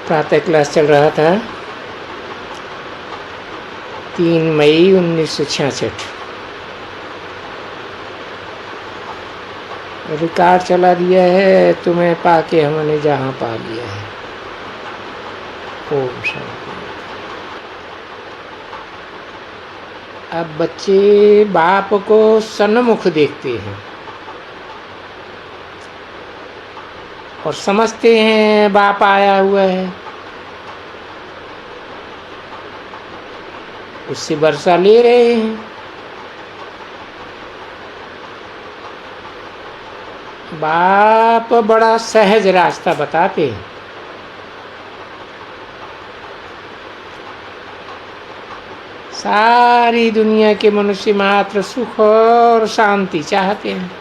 प्रातः क्लास चल रहा था 3 मई 1966। रिकॉर्ड चला दिया है, तुम्हें पाके हमने जहाँ पा लिया है। ओम शांति। अब बच्चे बाप को सन्मुख देखते हैं और समझते हैं बाप आया हुआ है, उससे वर्षा ले रहे हैं। बाप बड़ा सहज रास्ता बताते हैं। सारी दुनिया के मनुष्य मात्र सुख और शांति चाहते हैं।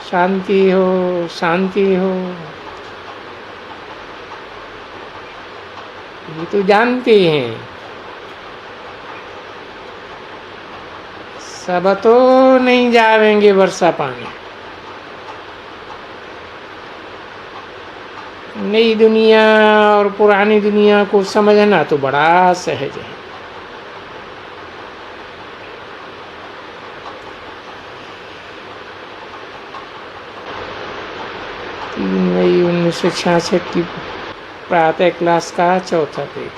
शांति हो, शांति हो, ये तो जानते हैं। सब तो नहीं जावेंगे वर्षा पानी। नई दुनिया और पुरानी दुनिया को समझना तो बड़ा सहज है। मई 1966 की प्रातः क्लास का चौथा पेज।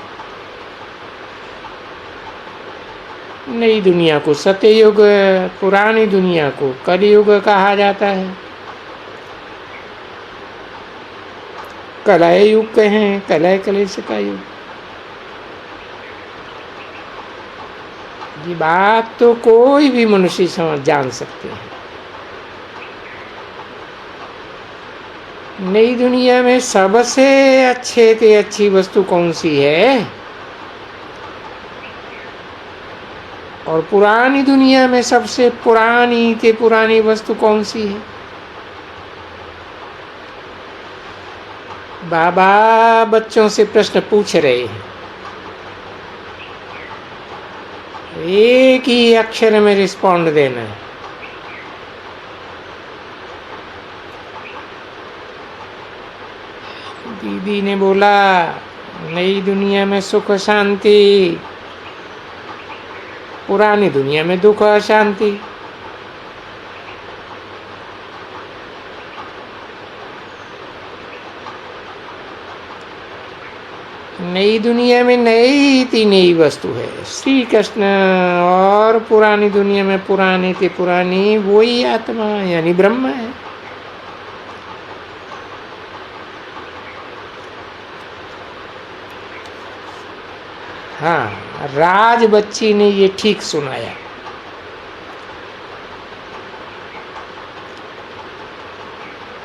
नई दुनिया को सत्ययुग, पुरानी दुनिया को कलयुग कहा जाता है। कलय युग कहें, कलय कलेश का युग। ये बात तो कोई भी मनुष्य समझ जान सकते हैं। नई दुनिया में सबसे अच्छे से अच्छी वस्तु कौन सी है, और पुरानी दुनिया में सबसे पुरानी से पुरानी वस्तु कौन सी है। बाबा बच्चों से प्रश्न पूछ रहे हैं, एक ही अक्षर में रिस्पॉन्ड देना है। दीदी ने बोला नई दुनिया में सुख शांति, पुरानी दुनिया में दुख अशांति। नई दुनिया में नई वस्तु है श्री कृष्ण, और पुरानी दुनिया में पुरानी से पुरानी वही आत्मा यानी ब्रह्म है। हाँ, राज बच्ची ने ये ठीक सुनाया।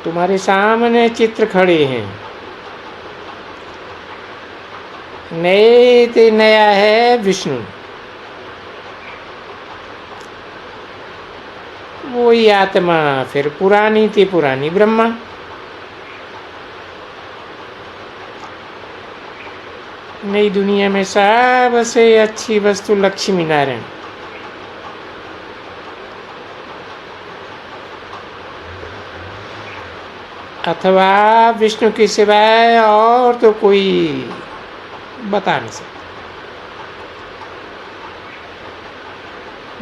तुम्हारे सामने चित्र खड़े हैं, नए ते नया है विष्णु, वही आत्मा फिर पुरानी ते पुरानी ब्रह्मा। नई दुनिया में सबसे अच्छी वस्तु लक्ष्मी नारायण। अथवा विष्णु के सिवाय और तो कोई बता नहीं सकता।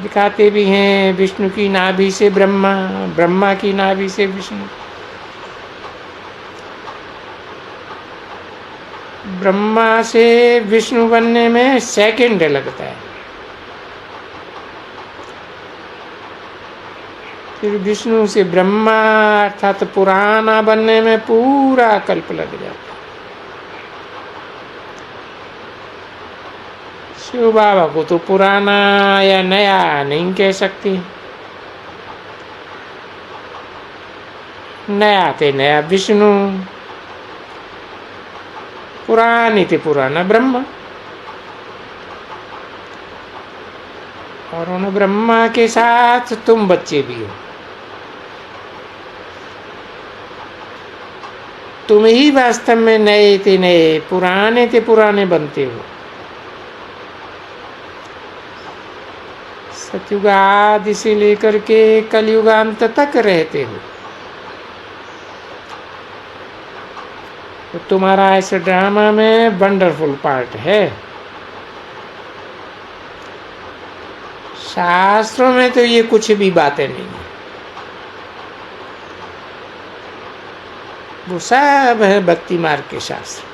दिखाते भी हैं विष्णु की नाभि से ब्रह्मा, ब्रह्मा की नाभि से विष्णु। ब्रह्मा से विष्णु बनने में सेकंड लगता है, फिर विष्णु से ब्रह्मा अर्थात पुराना बनने में पूरा कल्प लग जाता है। शिव बाबा को तो पुराना या नया नहीं कह सकती। नया थे नया विष्णु, पुरानी थी पुराना ब्रह्मा। और उन ब्रह्मा के साथ तुम बच्चे भी हो। तुम ही वास्तव में नए थे नए, पुराने थे पुराने बनते हो। सतयुग आदि से लेकर के कलयुगांत तक रहते हो। तो तुम्हारा इस ड्रामा में वंडरफुल पार्ट है। शास्त्रों में तो ये कुछ भी बातें नहीं है, वो सब है भक्ति मार्ग के शास्त्र।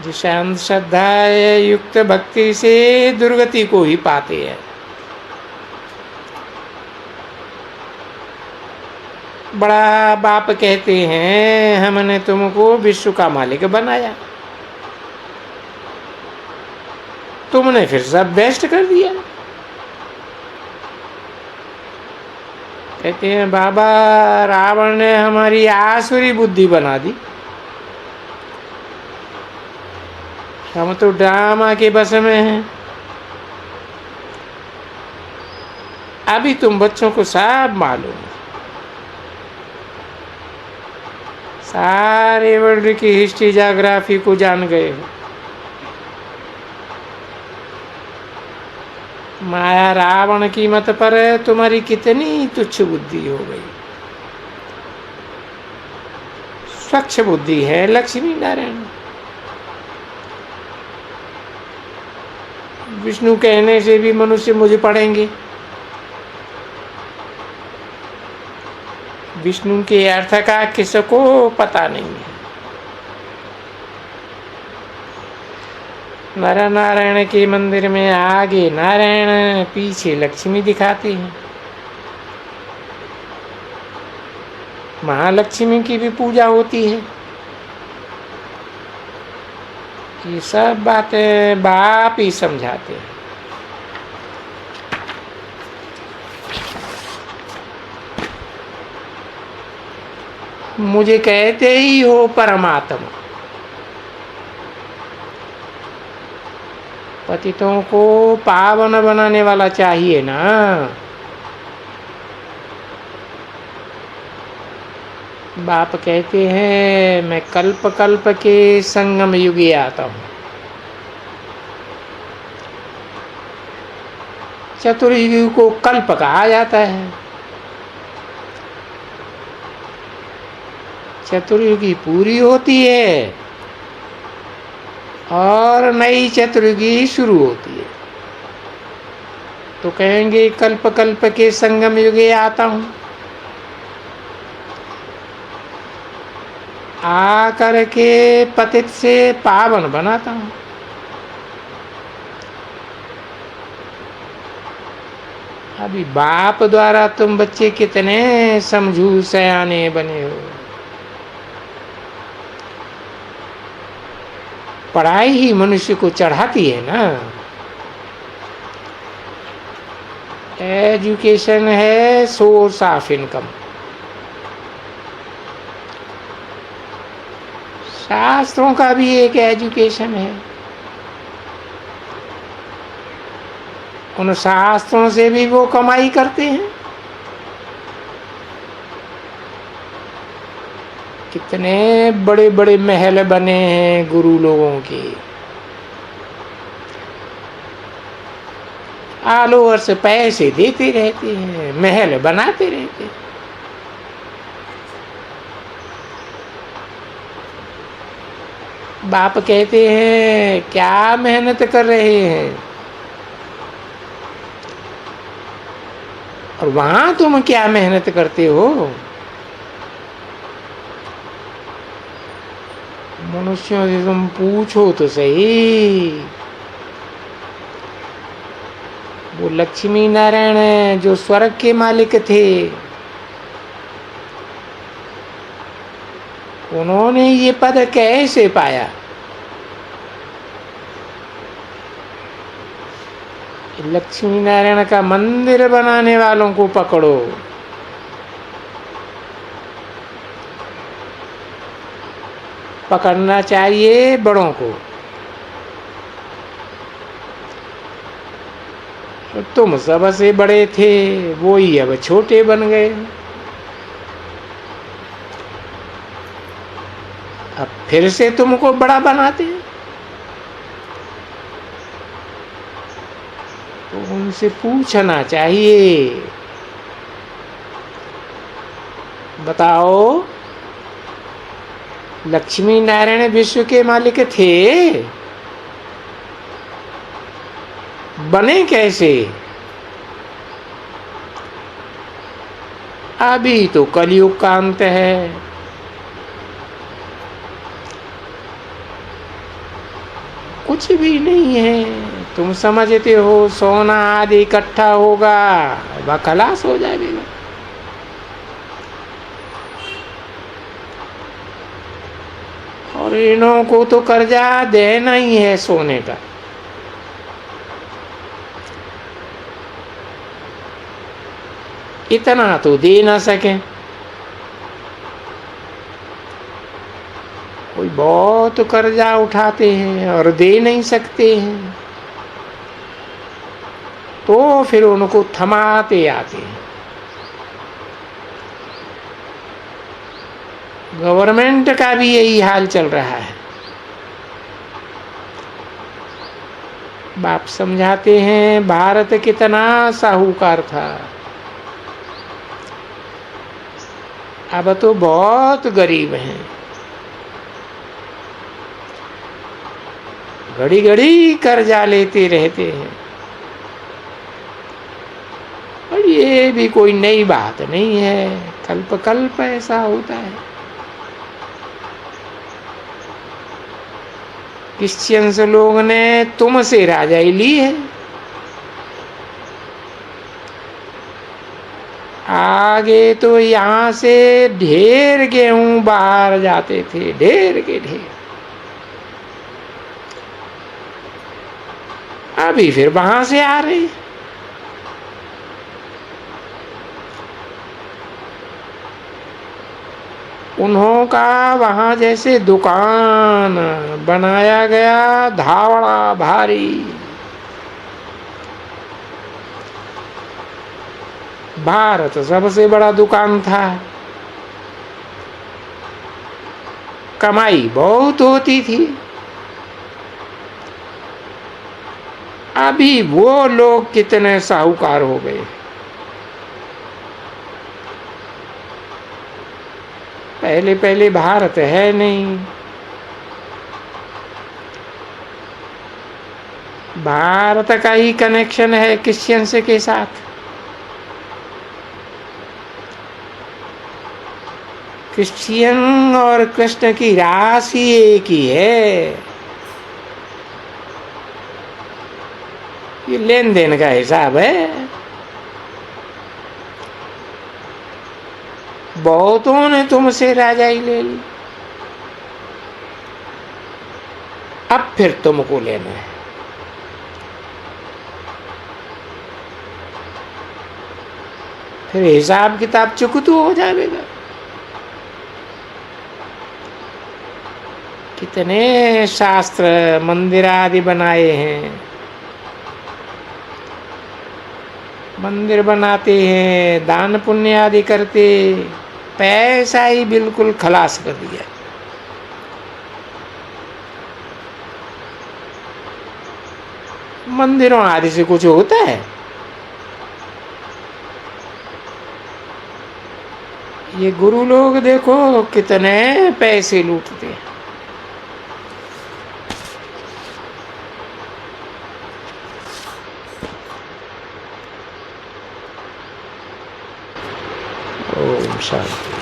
जिस अंधश्रद्धा युक्त भक्ति से दुर्गति को ही पाते हैं। बड़ा बाप कहते हैं हमने तुमको विश्व का मालिक बनाया, तुमने फिर सब बेस्ट कर दिया। कहते हैं बाबा रावण ने हमारी आसुरी बुद्धि बना दी, हम तो ड्रामा के बस में हैं। अभी तुम बच्चों को सब मालूम है, सारे वर्ल्ड की हिस्ट्री ज्योग्राफी को जान गए हो। माया रावण की मत पर तुम्हारी कितनी तुच्छ बुद्धि हो गई। स्वच्छ बुद्धि है लक्ष्मी नारायण। विष्णु कहने से भी मनुष्य मुझे पढ़ेंगे। विष्णु के अर्थ का किसको पता नहीं है। नर नारायण के मंदिर में आगे नारायण पीछे लक्ष्मी दिखाते हैं। महालक्ष्मी की भी पूजा होती है। ये सब बातें बाप ही समझाते हैं। मुझे कहते ही हो परमात्मा। पतितों को पावन बनाने वाला चाहिए ना। बाप कहते हैं मैं कल्प कल्प के संगम युगे आता हूँ। चतुर्युगी को कल्प कहा जाता है। चतुर्युगी पूरी होती है और नई चतुर्युगी शुरू होती है, तो कहेंगे कल्प कल्प के संगम युगे आता हूँ। आकर के पतित से पावन बनाता हूँ। अभी बाप द्वारा तुम बच्चे कितने समझू सयाने बने हो। पढ़ाई ही मनुष्य को चढ़ाती है ना। एजुकेशन है सोर्स ऑफ इनकम। शास्त्रों का भी एक एजुकेशन है। उन शास्त्रों से भी वो कमाई करते हैं। कितने बड़े बड़े महल बने हैं गुरु लोगों के। ऑल ओवर से पैसे देते रहते हैं, महल बनाते रहते हैं। बाप कहते हैं क्या मेहनत कर रहे हैं, और वहां तुम क्या मेहनत करते हो। मनुष्यों से तुम पूछो तो सही। वो लक्ष्मी नारायण जो स्वर्ग के मालिक थे, उन्होंने ये पद कैसे पाया। लक्ष्मी नारायण का मंदिर बनाने वालों को पकड़ो। पकड़ना चाहिए बड़ों को। तुम सबसे बड़े थे, वो ही अब छोटे बन गए। अब फिर से तुमको बड़ा बनाते हैं। तो उनसे पूछना चाहिए। बताओ, लक्ष्मी नारायण विश्व के मालिक थे, बने कैसे? अभी तो कलयुग का अंत है, कुछ भी नहीं है। तुम समझते हो सोना आदि इकट्ठा होगा, वह खलास हो जाएगा। और इन्हों को तो कर्जा देना ही है सोने का। इतना तो दे ना सके। कोई बहुत कर्जा उठाते हैं और दे नहीं सकते हैं, तो फिर उनको थमाते आते हैं। गवर्नमेंट का भी यही हाल चल रहा है। बाप समझाते हैं भारत कितना साहूकार था, अब तो बहुत गरीब हैं। घड़ी घड़ी कर्जा लेते रहते हैं। और ये भी कोई नई बात नहीं है, कल्प कल्प ऐसा होता है। क्रिश्चियंस लोग ने तुमसे राजाई ली है, आगे तो यहाँ से ढेर गेहूं बाहर जाते थे, ढेर के ढेर। अभी फिर वहां से आ रहे। उन्हों का वहां जैसे दुकान बनाया गया, धावड़ा भारी। भारत सबसे बड़ा दुकान था, कमाई बहुत होती थी। अभी वो लोग कितने साहूकार हो गए। पहले पहले भारत है नहीं, भारत का ही कनेक्शन है क्रिश्चियंस के साथ। क्रिश्चियन और कृष्ण की राशि एक ही है। ये लेन देन का हिसाब है। बहुतों ने तुमसे राजाई ले ली, अब फिर तुमको लेना है। फिर हिसाब किताब चुकतू हो जाएगा। कितने शास्त्र मंदिर आदि बनाए हैं, मंदिर बनाते हैं, दान पुण्य आदि करते, पैसा ही बिल्कुल खलास कर दिया। मंदिरों आदि से कुछ होता है? ये गुरु लोग देखो कितने पैसे लूटते हैं। ओम शांति।